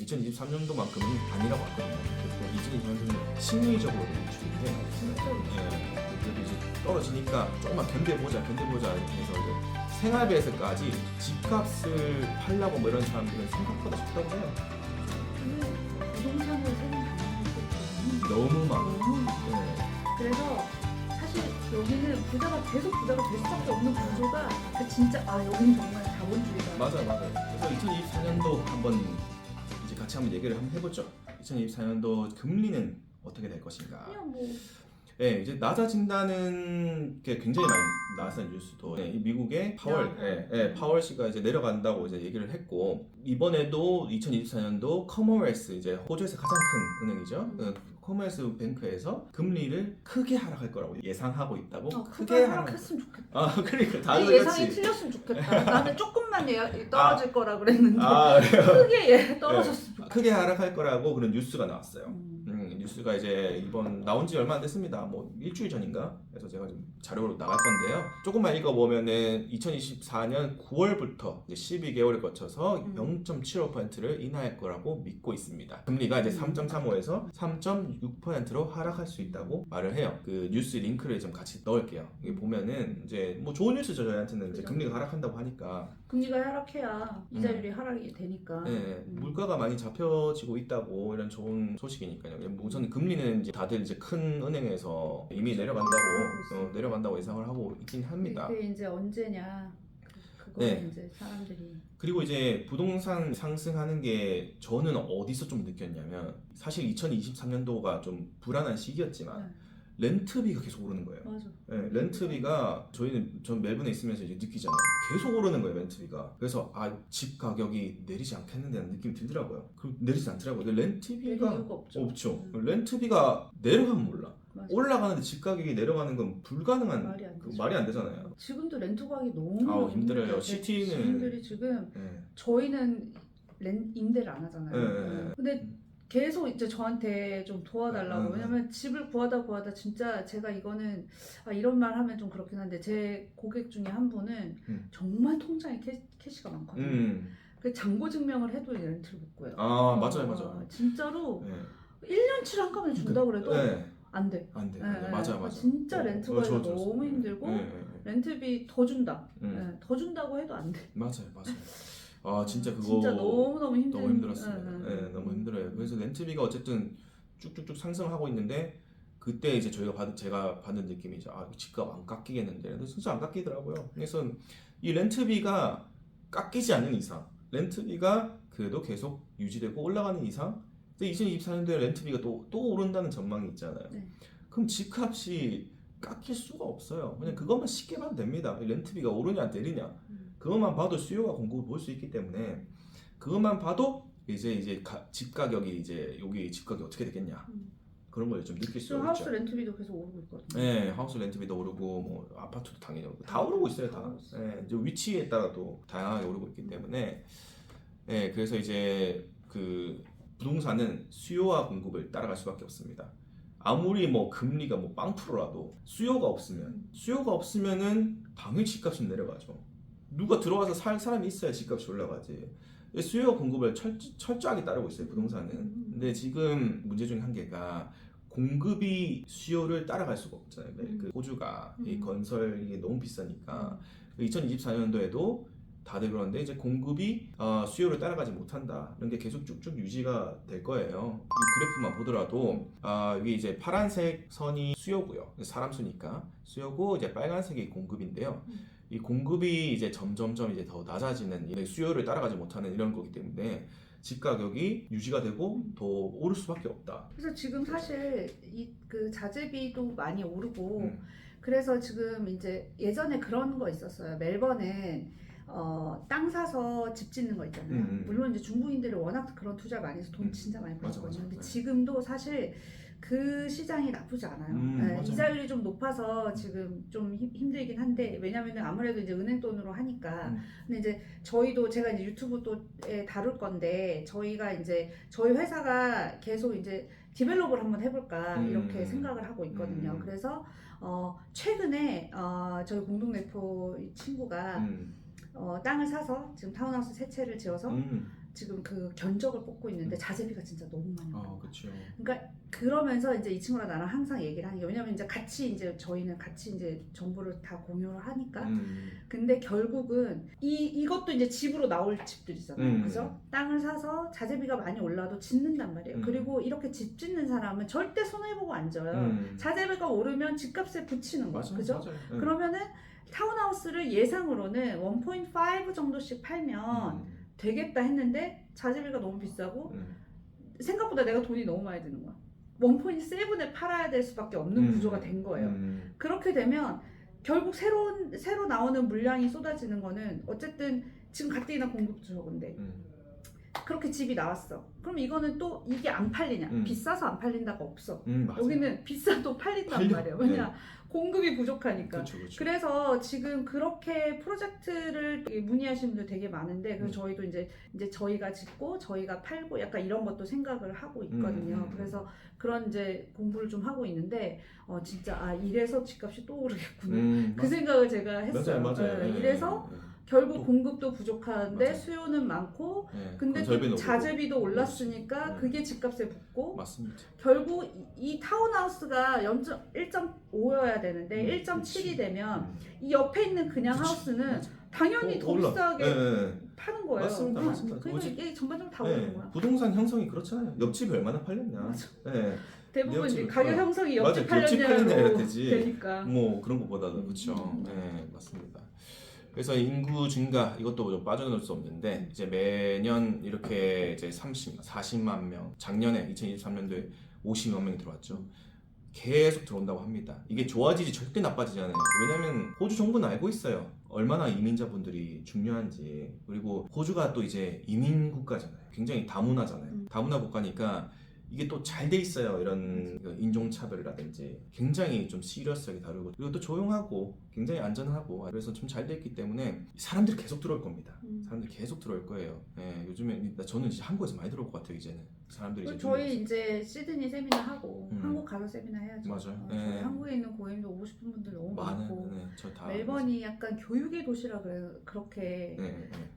2023년도만큼은 아니라고 하거든요. 그래서 2023년도는 심리적으로 위축이 굉장히 많이 됐어요. 그래도 이제 떨어지니까 조금만 견뎌보자 해서 이제 생활비에서까지 집값을 팔려고 뭐 이런 사람들은 생각보다 적다고 해요. 근데 부동산을 세는 방법이 너무 많아. 너무 많아요. 그래서 사실 여기는 부자가 될 수밖에 없는 구조가 진짜 여기는 정말 자본주의다. 맞아요. 그래서 2024년도 한번 이제 같이 한번 얘기를 한번 해보죠. 2024년도 금리는 어떻게 될 것인가. 그냥 뭐 네, 이제 낮아진다는 게 굉장히 많이 나왔어요 뉴스도. 네, 이 미국의 파월 씨가 이제 내려간다고 이제 얘기를 했고, 이번에도 2024년도 커머웰스, 이제 호주에서 가장 큰 은행이죠. 커머웰스 뱅크에서 금리를 크게 하락할 거라고 예상하고 있다고. 크게 하락했으면 좋겠다. 그러니까 다들 내 예상이 그렇지. 틀렸으면 좋겠다. 나는 조금만 떨어질 거라 그랬는데 그래요? 크게 떨어졌으면 좋겠다. 크게 하락할 거라고 그런 뉴스가 나왔어요. 뉴스가 이제 이번 나온 지 얼마 안 됐습니다. 뭐 일주일 전인가? 그래서 제가 좀 자료로 나갈 건데요. 조금만 읽어보면은 2024년 9월부터 이제 12개월을 거쳐서 0.75%를 인하할 거라고 믿고 있습니다. 금리가 이제 3.35에서 3.6%로 하락할 수 있다고 말을 해요. 그 뉴스 링크를 좀 같이 넣을게요. 이게 보면은 이제 뭐 좋은 뉴스죠. 저희한테는 이제 그죠. 금리가 하락한다고 하니까. 금리가 하락해야 이자율이 하락이 되니까. 네, 물가가 많이 잡혀지고 있다고 이런 좋은 소식이니까요. 우선 금리는 이제 다들 이제 큰 은행에서 이미 내려간다고 예상을 하고 있긴 합니다. 그게 이제 언제냐? 그거 네. 이제 사람들이. 그리고 이제 부동산 상승하는 게 저는 어디서 좀 느꼈냐면, 사실 2023년도가 좀 불안한 시기였지만 렌트비가 계속 오르는 거예요. 맞아. 네, 렌트비가 전 멜번에 있으면서 이제 느끼잖아요. 계속 오르는 거예요, 렌트비가. 그래서 집 가격이 내리지 않겠는데라는 느낌이 들더라고요. 그 내리지 않더라고요. 렌트비가 내릴 이유가 없죠. 렌트비가 내려가면 몰라. 맞아. 올라가는데 집 가격이 내려가는 건 불가능한, 말이 안 되죠. 말이 안 되잖아요. 지금도 렌트 가격이 너무 힘들어요. 시티는 시민들이 지금 저희는 임대를 안 하잖아요. 근데 계속 이제 저한테 좀 도와달라고. 왜냐면 집을 구하다 진짜 제가 이거는 이런 말 하면 좀 그렇긴 한데, 제 고객 중에 한 분은 정말 통장에 캐시가 많거든요. 그 잔고 증명을 해도 렌트를 못 구해요. 맞아요. 진짜로 1년치를 한꺼번에 준다고 그래도 안 돼. 맞아. 진짜 렌트가 너무 힘들고 렌트비 더 준다. 음. 더 준다고 해도 안 돼. 맞아요. 진짜 그거 진짜 너무 힘들었습니다. 너무 힘들어요. 그래서 렌트비가 어쨌든 쭉쭉쭉 상승하고 있는데, 그때 이제 제가 받는 느낌이죠. 집값 안 깎이겠는데. 근데 진짜 안 깎이더라고요. 그래서 이 렌트비가 깎이지 않는 이상, 렌트비가 그래도 계속 유지되고 올라가는 이상, 2024년도에 렌트비가 또 오른다는 전망이 있잖아요. 그럼 집값이 깎일 수가 없어요. 그냥 그것만 쉽게 봐도 됩니다. 렌트비가 오르냐 내리냐, 그것만 봐도 수요와 공급을 볼 수 있기 때문에, 그것만 봐도 이제 집 가격이 여기 집 가격이 어떻게 되겠냐, 그런 걸 좀 느낄 수 있죠. 하우스 렌트비도 계속 오르고 있거든요. 네, 하우스 렌트비도 오르고 뭐 아파트도 당연히 오르고 다 오르고 있어요. 다. 이제 위치에 따라도 다양하게 오르고 있기 때문에, 그래서 이제 그 부동산은 수요와 공급을 따라갈 수밖에 없습니다. 아무리 뭐 금리가 뭐 0%라도 수요가 없으면은 당연히 집값은 내려가죠. 누가 들어와서 살 사람이 있어야 집값이 올라가지. 수요와 공급을 철저하게 따르고 있어요, 부동산은. 근데 지금 문제 중에 한 개가 공급이 수요를 따라갈 수가 없잖아요. 그 호주가 이 건설이 너무 비싸니까 2024년도에도 다들 그런데 이제 공급이 수요를 따라가지 못한다, 이런 게 계속 쭉쭉 유지가 될 거예요. 이 그래프만 보더라도 이게 이제 파란색 선이 수요고요. 사람 수니까 수요고, 이제 빨간색이 공급인데요. 이 공급이 이제 점점 이제 더 낮아지는, 수요를 따라가지 못하는 이런 거기 때문에 집 가격이 유지가 되고 더 오를 수밖에 없다. 그래서 지금 사실 그 자재비도 많이 오르고, 그래서 지금 이제 예전에 그런 거 있었어요. 멜번은 땅 사서 집 짓는 거 있잖아요. 물론 이제 중국인들이 워낙 그런 투자 많이 해서 돈 진짜 많이 벌었거든요. 근데 지금도 사실 그 시장이 나쁘지 않아요. 이자율이 좀 높아서 지금 좀 힘들긴 한데, 왜냐면은 아무래도 이제 은행 돈으로 하니까. 근데 이제 제가 이제 유튜브에 다룰 건데, 저희가 이제 저희 회사가 계속 이제 디벨롭을 한번 해볼까 이렇게 생각을 하고 있거든요. 그래서 최근에 저희 공동 대표 친구가 땅을 사서 지금 타운하우스 세 채를 지어서 지금 그 견적을 뽑고 있는데 자재비가 진짜 너무 많이 나와요. 그렇죠. 그러니까 그러면서 이제 이 친구랑 나랑 항상 얘기를 하는 게, 왜냐면 이제 같이 이제 저희는 같이 이제 정보를 다 공유를 하니까. 근데 결국은 이것도 이제 집으로 나올 집들이잖아요. 그죠? 땅을 사서 자재비가 많이 올라도 짓는단 말이에요. 그리고 이렇게 집 짓는 사람은 절대 손해보고 안 져요. 자재비가 오르면 집값에 붙이는 거죠. 맞아요, 그죠? 맞아요. 그러면은 타운하우스를 예상으로는 1.5 정도씩 팔면 되겠다 했는데 자재비가 너무 비싸고 생각보다 내가 돈이 너무 많이 드는 거야. 1.7에 팔아야 될 수밖에 없는 구조가 된 거예요. 그렇게 되면 결국 새로 나오는 물량이 쏟아지는 거는 어쨌든 지금 가뜩이나 공급도 적은데 그렇게 집이 나왔어. 그럼 이거는 또 이게 안 팔리냐? 비싸서 안 팔린다가 없어. 여기는 비싸도 팔린단 말이에요. 왜냐? 공급이 부족하니까. 그렇죠. 그래서 지금 그렇게 프로젝트를 문의하시는 분들 되게 많은데, 그래서 저희도 이제 저희가 짓고 저희가 팔고 약간 이런 것도 생각을 하고 있거든요. 그래서 그런 이제 공부를 좀 하고 있는데, 진짜 이래서 집값이 또 오르겠구나. 그 생각을 제가 했어요. 맞아요. 네, 이래서 결국 또, 공급도 부족한데 맞아요. 수요는 많고, 네, 근데 또 자재비도 올랐으니까 네. 그게 집값에 붙고, 맞습니다. 결국 이 타운하우스가 1.5여야 되는데 1.7이 되면 이 옆에 있는 그냥 하우스는 당연히 더 비싸게 파는 거예요. 맞습니다. 그러니까 이게 전반적으로 다 오르는 거야. 부동산 형성이 그렇잖아요. 옆집이 얼마나 팔렸냐. 맞아. 네. 대부분 옆집, 가격 형성이 옆집 옆집 팔렸냐 팔렸냐로 이럴 때지. 되니까. 뭐 그런 것보다도 그렇죠. 네, 맞습니다. 그래서 인구 증가 이것도 좀 빠져나올 수 없는데, 이제 매년 이렇게 이제 40만 명, 작년에 2023년도에 50만 명이 들어왔죠. 계속 들어온다고 합니다. 이게 좋아지지 절대 나빠지지 않아요. 왜냐면 호주 정부는 알고 있어요. 얼마나 이민자분들이 중요한지. 그리고 호주가 또 이제 이민 국가잖아요. 굉장히 다문화잖아요. 다문화 국가니까 이게 또 잘 돼 있어요. 이런 인종차별이라든지 굉장히 좀 시리어스하게 다루고, 그리고 또 조용하고 굉장히 안전하고, 그래서 좀 잘 돼 있기 때문에 사람들이 계속 들어올 겁니다. 사람들이 계속 들어올 거예요. 예, 요즘에 저는 이제 한국에서 많이 들어올 것 같아요. 이제는 사람들이 이제 저희 이제 시드니 세미나 하고 한국 가서 세미나 해야죠. 맞아요. 저희 한국에 있는 고객님도 오고 싶은 분들 너무 많고, 저 다 멜번이 약간 교육의 도시라 그렇게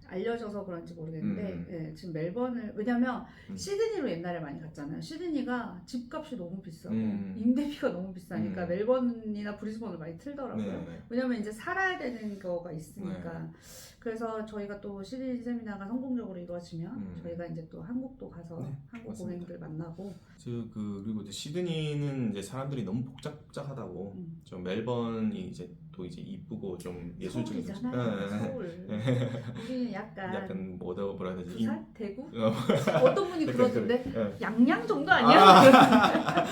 알려져서 그런지 모르겠는데, 예, 지금 멜번을, 왜냐면 시드니로 옛날에 많이 갔잖아요. 시드니가 집값이 너무 비싸고 임대비가 너무 비싸니까 멜번이나 브리즈번을 많이 틀더라고요. 왜냐면 이제 살아야 되는 거가 있으니까. 그래서 저희가 또 시드니 세미나가 성공적으로 이루어지면 저희가 이제 또 한국도 가서 한국 고객님들 만나고. 그리고 이제 시드니는 이제 사람들이 너무 복잡하다고. 좀 멜번이 이제 또 이제 이쁘고 좀 예술적인 서울이잖아요. 서울. 우리는 약간 뭐라 해야 되지? 부산? 대구? 어떤 분이 그러던데 양양 정도 아니야?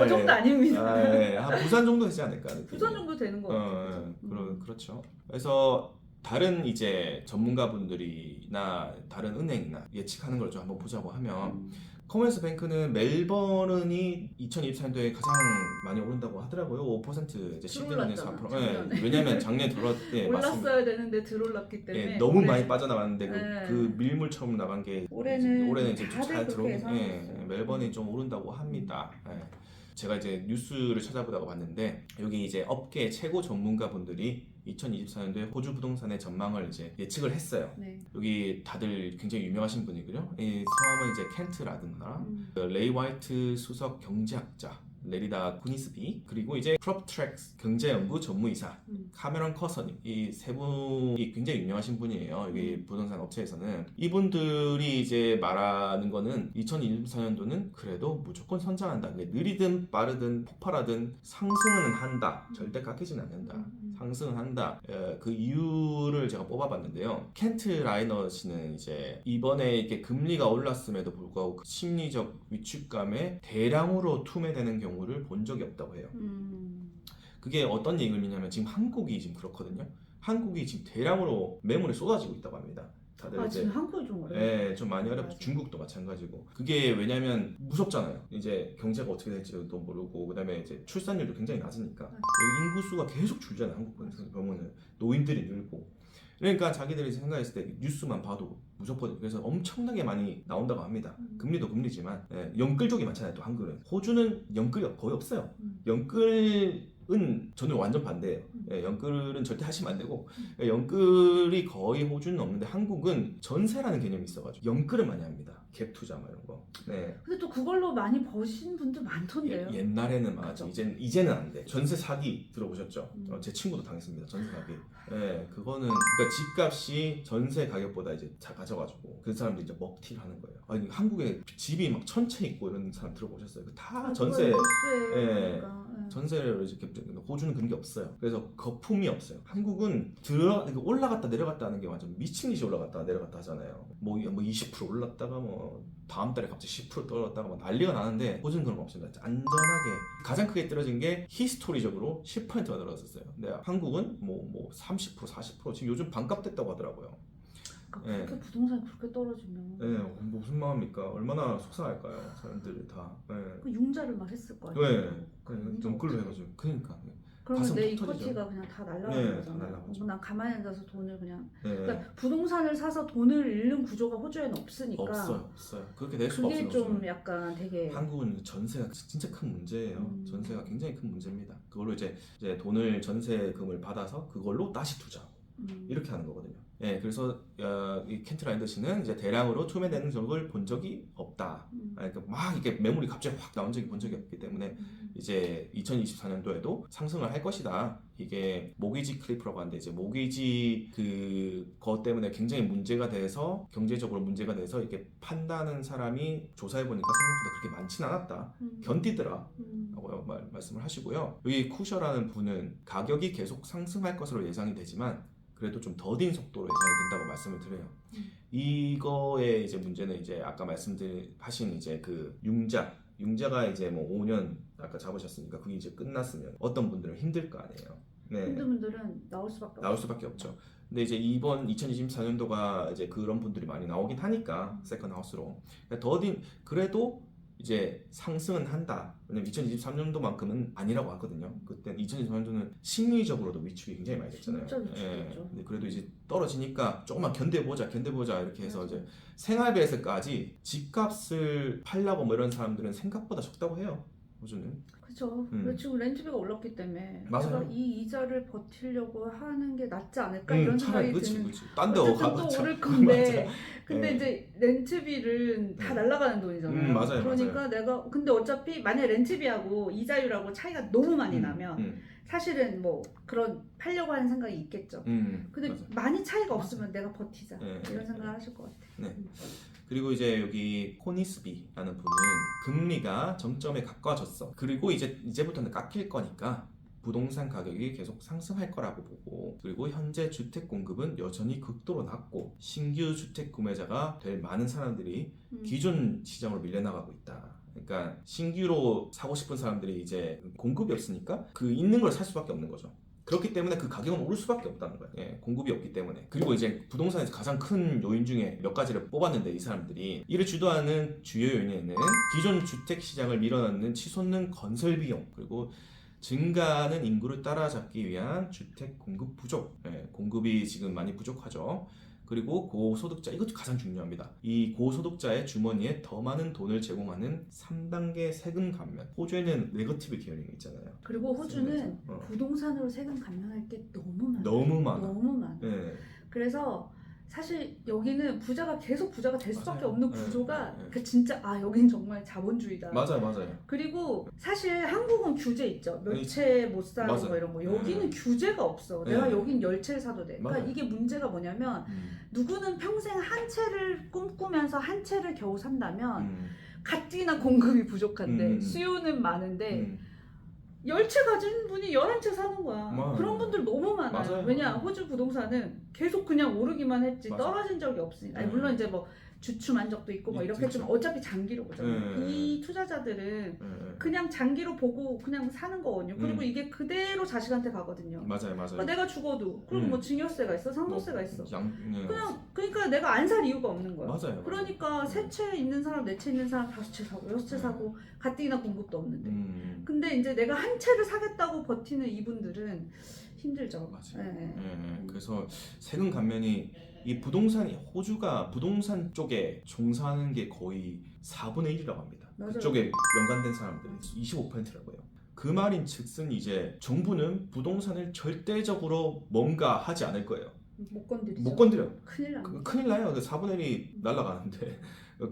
그 정도 아닙니다. 한 부산 정도 되지 않을까? 부산 정도 되는 거 같아요. 그렇죠. 그래서 다른 이제 전문가분들이나 다른 은행이나 예측하는 걸 좀 한번 보자고 하면, 커머스 뱅크는 멜버른이 2024년도에 가장 많이 오른다고 하더라고요. 5% 이제 시드니에서 4%. 왜냐면 작년에 들어왔을 때 올랐어야 되는데 들어올랐기 때문에 너무 많이 빠져나왔는데 그 밀물처럼 나간 게 올해는 이제 좀 잘 들어오고, 멜번이 좀 오른다고 합니다. 제가 이제 뉴스를 찾아보다가 봤는데, 여기 이제 업계 최고 전문가분들이 2024년도에 호주 부동산의 전망을 이제 예측을 했어요. 여기 다들 굉장히 유명하신 분이고요. 이 성함은 이제 켄트라든가 레이 화이트 수석 경제학자, 레리다 구니스비, 그리고 이제 프롭트랙스 경제연구 전무이사 카메론 커서님, 이 세 분이 굉장히 유명하신 분이에요. 여기 부동산 업체에서는. 이분들이 이제 말하는 거는 2024년도는 그래도 무조건 성장한다. 느리든 빠르든 폭발하든 상승은 한다. 절대 깎이진 않는다. 상승은 한다. 그 이유를 제가 뽑아봤는데요. 켄트 라이너 씨는 이제 이번에 이렇게 금리가 올랐음에도 불구하고 그 심리적 위축감에 대량으로 투매되는 경우를 본 적이 없다고 해요. 그게 어떤 얘기를 의미냐면, 지금 한국이 지금 그렇거든요. 한국이 지금 대량으로 매물이 쏟아지고 있다고 합니다. 다들 지금 한국이 좀 어려워요. 네, 좀 많이 어렵죠. 중국도 마찬가지고. 그게 왜냐면 무섭잖아요. 이제 경제가 어떻게 될지도 모르고, 그다음에 이제 출산율도 굉장히 낮으니까 인구수가 계속 줄잖아요. 한국 보면은 노인들이 늘고. 그러니까 자기들이 생각했을 때 뉴스만 봐도 무섭거든요. 그래서 엄청나게 많이 나온다고 합니다. 금리도 금리지만 연끌족이 많잖아요. 또 한국은. 호주는 연끌이 거의 없어요. 연끌 저는 완전 반대예요. 예, 연끌은 절대 하시면 안 되고 예, 연끌이 거의 호주는 없는데 한국은 전세라는 개념이 있어가지고 연끌을 많이 합니다. 갭 투자 뭐 이런 거. 네. 근데 또 그걸로 많이 버신 분들 많던데요. 옛날에는 맞아. 그죠? 이제는 안 돼. 전세 사기 들어보셨죠? 제 친구도 당했습니다. 전세 사기. 예, 그거는 그러니까 집값이 전세 가격보다 이제 가져가지고 그 사람들이 이제 먹튀를 하는 거예요. 아니 한국에 집이 막 1,000채 있고 이런 사람 들어보셨어요? 다 전세. 예. 전세를 이렇게 호주는 그런 게 없어요. 그래서 거품이 없어요. 한국은 올라갔다 내려갔다 하는 게 완전 미친 듯이 올라갔다 내려갔다 하잖아요. 뭐 20% 올랐다가 뭐 다음 달에 갑자기 10% 떨어졌다가 막 난리가 나는데 호주는 그런 거 없습니다. 안전하게 가장 크게 떨어진 게 히스토리적으로 10%가 떨어졌어요. 근데 한국은 뭐 30% 40% 지금 요즘 반값 됐다고 하더라고요. 그러니까 그렇게 부동산이 그렇게 떨어지면 네, 무슨 마음입니까? 얼마나 속상할까요? 사람들이 다. 네. 그 융자를 막 했을 거예요. 네, 그냥 연끌로 해가지고 그러니까. 그러면 가슴 내 툭 터지죠. 이코티가 그냥 다 날라가는 네, 다 거잖아요. 날라가죠. 난 가만히 앉아서 돈을 그냥 네. 그러니까 부동산을 사서 돈을 잃는 구조가 호주에는 없으니까 없어요. 그렇게 될 수가 없어요. 그게 좀 요즘은. 약간 되게 한국은 전세가 진짜 큰 문제예요. 전세가 굉장히 큰 문제입니다. 그걸로 이제 돈을 전세금을 받아서 그걸로 다시 투자하고 이렇게 하는 거거든요. 예, 그래서 이 켄트 라인더시는 이제 대량으로 투매되는 적을 본 적이 없다. 그러니까 막 이렇게 매물이 갑자기 확 나온 적이 본 적이 없기 때문에 이제 2024년도에도 상승을 할 것이다. 이게 모기지 클리프라고 하는데 이제 모기지 그것 때문에 굉장히 문제가 돼서 경제적으로 문제가 돼서 이렇게 판다는 사람이 조사해 보니까 생각보다 그렇게 많지는 않았다. 견디더라. 라고 말씀을 하시고요. 여기 쿠셔라는 분은 가격이 계속 상승할 것으로 예상이 되지만 그래도 좀 더딘 속도로 예상이 된다고 말씀을 드려요. 이거의 이제 문제는 이제 아까 하신 이제 그 융자가 이제 뭐 5년 아까 잡으셨으니까 그게 이제 끝났으면 어떤 분들은 힘들 거 아니에요. 네. 힘든 분들은 나올 수밖에 없죠. 근데 이제 이번 2024년도가 이제 그런 분들이 많이 나오긴 하니까 세컨 하우스로 더딘 그래도 이제 상승은 한다. 왜냐면 2023년도만큼은 아니라고 하거든요. 그때 2023년도는 심리적으로도 위축이 굉장히 많이 됐잖아요. 진짜 위축됐죠. 근데 그래도 이제 떨어지니까 조금만 견뎌보자 이렇게 해서 이제 생활비에서까지 집값을 팔려고 뭐 이런 사람들은 생각보다 적다고 해요. 호주는. 그렇죠. 지금 렌트비가 올랐기 때문에 맞아요. 내가 이 이자를 버티려고 하는 게 낫지 않을까 이런 생각이 드는. 딴데 어쨌든 또 오를 건데 근데 네. 이제 렌트비는 다 날아가는 돈이잖아요. 맞아요. 그러니까 내가 근데 어차피 만약 렌트비하고 이자율하고 차이가 너무 많이 나면 사실은 뭐 그런 팔려고 하는 생각이 있겠죠. 근데 맞아요. 많이 차이가 없으면 내가 버티자 네, 이런 생각을 하실 것 같아요. 네. 그리고 이제 여기 코니스비라는 분은 금리가 정점에 가까워졌어. 그리고 이제부터는 깎일 거니까 부동산 가격이 계속 상승할 거라고 보고 그리고 현재 주택 공급은 여전히 극도로 낮고 신규 주택 구매자가 될 많은 사람들이 기존 시장으로 밀려나가고 있다. 그러니까 신규로 사고 싶은 사람들이 이제 공급이 없으니까 그 있는 걸 살 수밖에 없는 거죠. 그렇기 때문에 그 가격은 오를 수밖에 없다는 거예요. 예, 공급이 없기 때문에. 그리고 이제 부동산에서 가장 큰 요인 중에 몇 가지를 뽑았는데 이 사람들이 이를 주도하는 주요 요인에는 기존 주택 시장을 밀어넣는 치솟는 건설 비용 그리고 증가하는 인구를 따라잡기 위한 주택 공급 부족. 예, 공급이 지금 많이 부족하죠. 그리고 고소득자, 이것도 가장 중요합니다. 이 고소득자의 주머니에 더 많은 돈을 제공하는 3단계 세금 감면. 호주에는 네거티브 기어링이 있잖아요. 그리고 호주는 부동산으로 세금 감면할 게 너무 많아. 네. 그래서 사실 여기는 부자가 계속 부자가 될 수밖에 맞아요. 없는 구조가 네. 그 진짜 여긴 정말 자본주의다. 맞아요. 그리고 사실 한국은 규제 있죠. 몇 채 못 사고 맞아요. 뭐 이런 거. 여기는 규제가 없어. 네. 내가 여긴 10채를 사도 돼. 그러니까 맞아요. 이게 문제가 뭐냐면 누구는 평생 한 채를 꿈꾸면서 한 채를 겨우 산다면 가뜩이나 공급이 부족한데 수요는 많은데 10채 가진 분이 11채 사는 거야. 맞아요. 그런 분들 너무 많아요. 맞아요. 왜냐 호주 부동산은 계속 그냥 오르기만 했지 맞아요. 떨어진 적이 없으니까. 아니, 물론 이제 뭐 주춤한 적도 있고 뭐 이렇게 좀 어차피 장기로 보잖아요. 이 투자자들은 그냥 장기로 보고 그냥 사는 거거든요. 그리고 이게 그대로 자식한테 가거든요. 맞아요. 그러니까 내가 죽어도 그럼 뭐 증여세가 있어, 상속세가 있어. 네. 그러니까 내가 안 살 이유가 없는 거야. 맞아요. 그러니까 3채 있는 사람, 4채 있는 사람 5채 사고 6채 사고 가뜩이나 공급도 없는데. 근데 이제 내가 한 채를 사겠다고 버티는 이분들은 힘들죠. 맞아요. 네. 그래서 세금 감면이 이 호주가 부동산 쪽에 종사하는 게 거의 4분의 1이라고 합니다. 맞아요. 그쪽에 연관된 사람들이 25%라고 해요. 그 말인 즉슨 이제 정부는 부동산을 절대적으로 뭔가 하지 않을 거예요. 못 건드리죠. 못 건드려. 큰일 납니다. 큰일 나요. 4분의 1이 날아가는데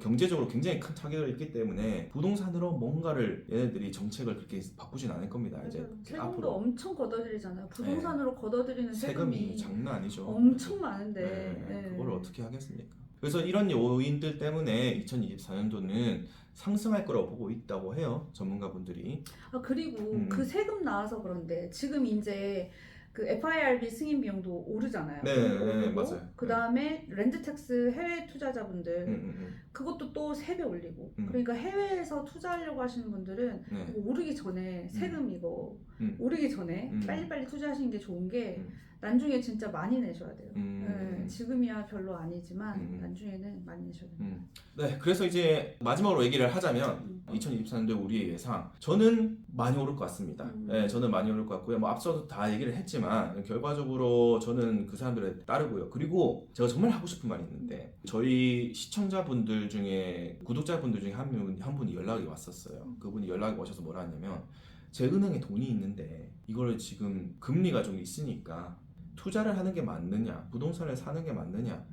경제적으로 굉장히 큰 타격을 입기 때문에 부동산으로 뭔가를 얘네들이 정책을 그렇게 바꾸진 않을 겁니다. 이제 맞아요. 세금도 앞으로 엄청 걷어들이잖아요. 부동산으로 걷어들이는 세금이 장난 아니죠. 엄청 많은데 네, 그걸 어떻게 하겠습니까? 그래서 이런 요인들 때문에 2024년도는 상승할 거라고 보고 있다고 해요. 전문가분들이. 그리고 그 세금 나와서 그런데 지금 이제 그 FIRB 승인 비용도 오르잖아요. 네, 맞아요. 그 다음에 렌드텍스 해외 투자자분들 그것도 또 3배 올리고 그러니까 해외에서 투자하려고 하시는 분들은 네. 이거 오르기 전에 세금 이거 오르기 전에 빨리빨리 투자하시는 게 좋은 게 나중에 진짜 많이 내셔야 돼요. 네, 지금이야 별로 아니지만 나중에는 많이 내셔야 돼요. 네, 그래서 이제 마지막으로 얘기를 하자면 2024년도 우리의 예상 저는 많이 오를 것 같습니다. 네, 저는 많이 오를 것 같고요. 뭐 앞서도 다 얘기를 했지만 결과적으로 저는 그 사람들에 따르고요. 그리고 제가 정말 하고 싶은 말이 있는데 저희 시청자분들 중에 구독자분들 중에 한 분이 연락이 왔었어요. 그분이 연락이 오셔서 뭐라 하냐면 제 은행에 돈이 있는데 이거를 지금 금리가 좀 있으니까 투자를 하는 게 맞느냐, 부동산을 사는 게 맞느냐,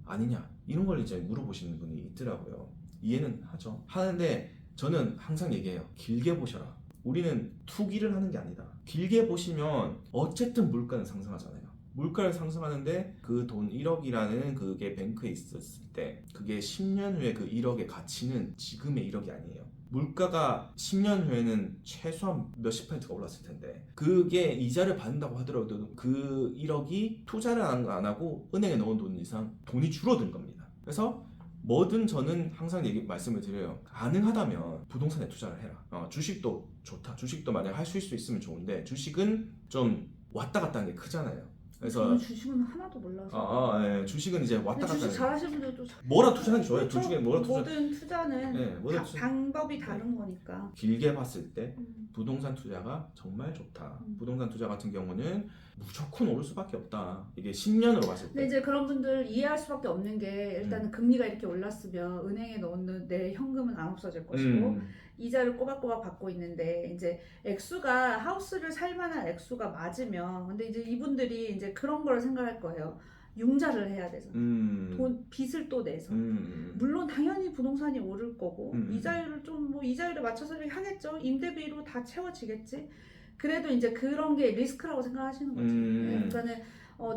아니냐 이런 걸 이제 물어보시는 분이 있더라고요. 이해는 하죠. 하는데 저는 항상 얘기해요. 길게 보셔라. 우리는 투기를 하는 게 아니다. 길게 보시면 어쨌든 물가는 상승하잖아요. 물가를 상승하는데 그 돈 1억이라는 그게 뱅크에 있었을 때 그게 10년 후에 그 1억의 가치는 지금의 1억이 아니에요. 물가가 10년 후에는 최소한 몇십 %가 올랐을 텐데 그게 이자를 받는다고 하더라도 그 1억이 투자를 안 하고 은행에 넣은 돈 이상 돈이 줄어든 겁니다. 그래서 뭐든 저는 항상 말씀을 드려요. 가능하다면 부동산에 투자를 해라. 주식도 좋다. 주식도 만약 하실 수 있으면 좋은데 주식은 좀 왔다 갔다 하는 게 크잖아요. 그래서 저는 주식은 하나도 몰라서. 네. 주식은 이제 왔다 갔다 주식 하는 잘하시는 분들도 뭐라 투자하는 게 좋아요. 그렇죠? 주식에 뭐라 투자. 모든 투자는 네, 모든 투자. 방법이 다른 거니까. 길게 봤을 때 부동산 투자가 정말 좋다. 부동산 투자 같은 경우는 무조건 오를 수밖에 없다. 이게 10년으로 봤을 때. 근데 이제 그런 분들 이해할 수밖에 없는 게 일단은 금리가 이렇게 올랐으면 은행에 넣는 내 현금은 안 없어질 것이고 이자를 꼬박꼬박 받고 있는데 이제 액수가 하우스를 살 만한 액수가 맞으면 근데 이제 이분들이 이제 그런 걸 생각할 거예요. 융자를 해야 되잖아. 돈 빚을 또 내서. 물론 당연히 부동산이 오를 거고 이자율을 좀 뭐 이자율에 맞춰서 하겠죠. 임대비로 다 채워지겠지. 그래도 이제 그런 게 리스크라고 생각하시는 거지. 네, 그러니까는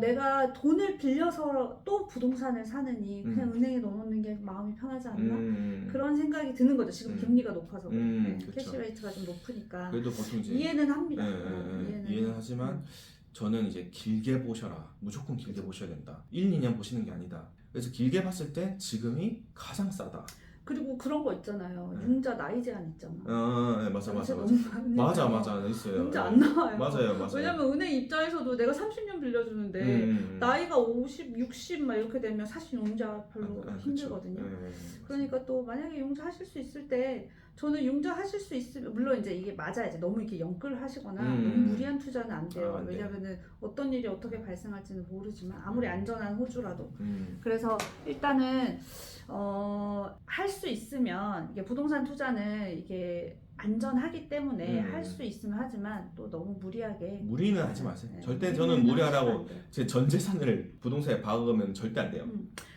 내가 돈을 빌려서 또 부동산을 사느니 그냥 은행에 넣어놓는 게 마음이 편하지 않나? 그런 생각이 드는 거죠. 지금 금리가 높아서 그래. 캐시레이트가 좀 높으니까. 그래도 보통 이제 이해는 합니다. 이해는 하지만 저는 이제 길게 보셔라. 무조건 길게 보셔야 된다. 1, 2년 보시는 게 아니다. 그래서 길게 봤을 때 지금이 가장 싸다. 그리고 그런 거 있잖아요. 융자 나이 제한 있잖아. 네, 맞아. 맞아. 있어요. 융자 안 나와요. 맞아요. 왜냐면 은행 입장에서도 내가 30년 빌려주는데 나이가 50, 60 막 이렇게 되면 사실 융자 별로 힘들거든요. 그러니까 또 만약에 융자 하실 수 있을 때 저는 융자 하실 수 있으면 물론 이제 이게 맞아야지 너무 이렇게 영끌 하시거나 너무 무리한 투자는 안 돼요. 왜냐면은 어떤 일이 어떻게 발생할지는 모르지만 아무리 안전한 호주라도 그래서 일단은 할 수 있으면 이게 부동산 투자는 이게 안전하기 때문에 할 수 있으면 하지만 또 너무 무리는 하지 마세요. 네, 절대 저는 무리하라고 제 전 재산을 부동산에 박으면 절대 안 돼요.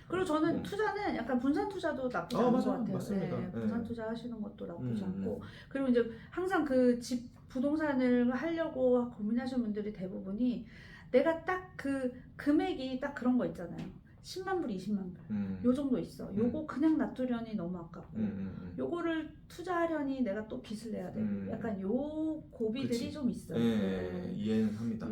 그리고 저는 투자는 약간 분산 투자도 나쁘지 않은 것 같아요. 맞습니다. 네, 분산 투자 하시는 것도 나쁘지 않고 그리고 이제 항상 그 집 부동산을 하려고 고민하시는 분들이 대부분이 내가 딱 그 금액이 딱 그런 거 있잖아요. 10만 불, 20만 불. 요 정도 있어. 요거 그냥 놔두려니 너무 아깝고. 요거를 투자하려니 내가 또 빚을 내야 되고. 약간 요 고비들이 그치. 좀 있어요. 네, 이해는 합니다.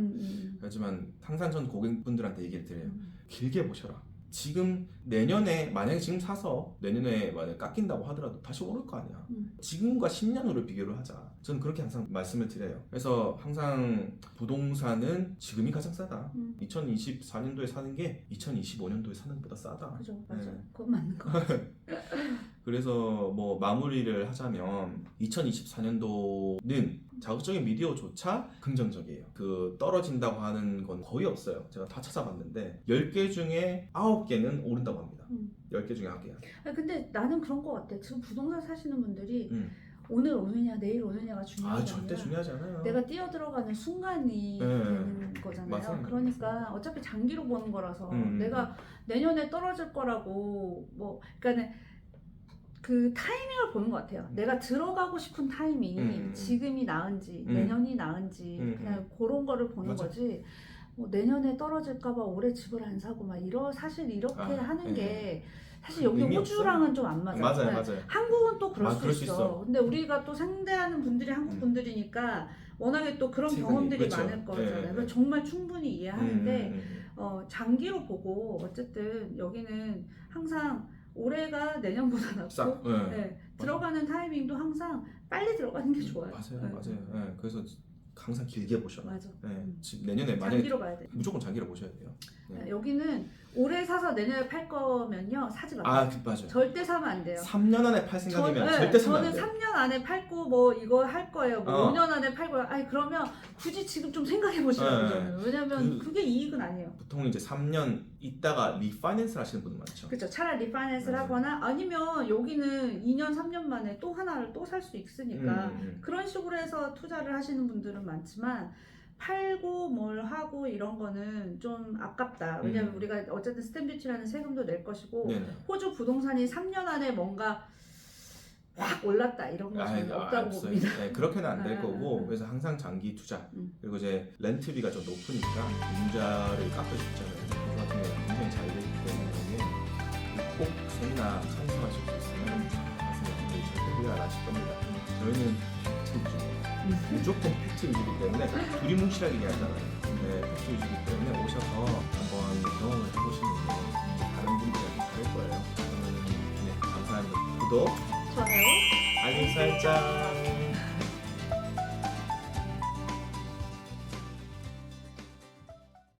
하지만 항상 전 고객분들한테 얘기를 드려요. 길게 보셔라. 지금 내년에 만약에 지금 사서 내년에 만약에 깎인다고 하더라도 다시 오를 거 아니야. 지금과 10년 후를 비교를 하자. 저는 그렇게 항상 말씀을 드려요. 그래서 항상 부동산은 지금이 가장 싸다. 2024년도에 사는 게 2025년도에 사는 것보다 싸다. 그죠, 맞아요. 그건 맞는 거 같아요. 그래서 뭐 마무리를 하자면 2024년도는 자극적인 미디어조차 긍정적이에요. 그 떨어진다고 하는 건 거의 없어요. 제가 다 찾아봤는데 10개 중에 9개는 오른다고 합니다. 10개 중에 9개야. 근데 나는 그런 거 같아. 지금 부동산 사시는 분들이 오늘 오느냐 내일 오느냐가 중요한 게 절대 아니라 중요하지 않아요. 내가 뛰어 들어가는 순간이 되는 거잖아요. 맞아요. 그러니까 맞아요. 어차피 장기로 보는 거라서 내가 내년에 떨어질 거라고 뭐 그러니까 그 타이밍을 보는 것 같아요. 내가 들어가고 싶은 타이밍이 지금이 나은지 내년이 나은지 그냥 그런 거를 보는 맞아. 거지. 뭐 내년에 떨어질까봐 올해 집을 안 사고 막 사실 이렇게 하는 게 사실 여기 의미 호주랑은 좀 안 맞아요. 맞아요, 네. 맞아요. 한국은 또 그럴 그럴 수 수 있어. 있어. 근데 우리가 또 상대하는 분들이 한국 분들이니까 워낙에 또 그런 세상이, 경험들이 그렇죠. 많을 거잖아요. 네. 그래서 정말 충분히 이해하는데 장기로 보고 어쨌든 여기는 항상 올해가 내년보다 낫고 싹. 네, 들어가는 타이밍도 항상 빨리 들어가는 게 좋아요. 맞아요, 네. 맞아요. 네, 그래서 항상 길게 보셔. 맞아. 네, 지금 내년에 만약에 장기로 봐야 돼. 무조건 장기로 보셔야 돼요. 네. 여기는 올해 사서 내년에 팔 거면요 사지 마세요. 맞아요. 절대 사면 안 돼요. 3년 안에 팔 생각이면 절대 사면 안 저는 돼요. 3년 안에 팔고 뭐 이거 할 거예요. 뭐 5년 안에 팔고 아니 그러면 굳이 지금 좀 생각해 보시라고 그러잖아요. 왜냐면 그게 이익은 아니에요. 보통 이제 3년 있다가 리파이낸스 하시는 분들 많죠. 그렇죠. 차라리 리파이낸스를 하거나 아니면 여기는 2년 3년 만에 또 하나를 또 살 수 있으니까 그런 식으로 해서 투자를 하시는 분들은 많지만 팔고 뭘 하고 이런 거는 좀 아깝다. 왜냐면 우리가 어쨌든 스탬프 듀티라는 세금도 낼 것이고 네네. 호주 부동산이 3년 안에 뭔가 확 올랐다 이런 것은 없다고 봅니다. 네, 그렇게는 안 될 거고 그래서 항상 장기 투자 그리고 이제 렌트비가 좀 높으니까 이자를 깎아주잖아요. 그거 같은 경우는 굉장히 잘 되기 때문에 꼭 세미나 참석하실 수 있으면 말씀드리는데 절대 후회 안 하실 겁니다. 저희는 팩트 위주 무조건 팩트 위주이기 때문에 둘이 뭉실하게 얘기하잖아요. 네, 팩트 위주이기 때문에 오셔서 한번 경험을 해보시는 게 다른 분들한테 다를 거예요. 저는 감사합니다. 구독 좋아요. 알림 설정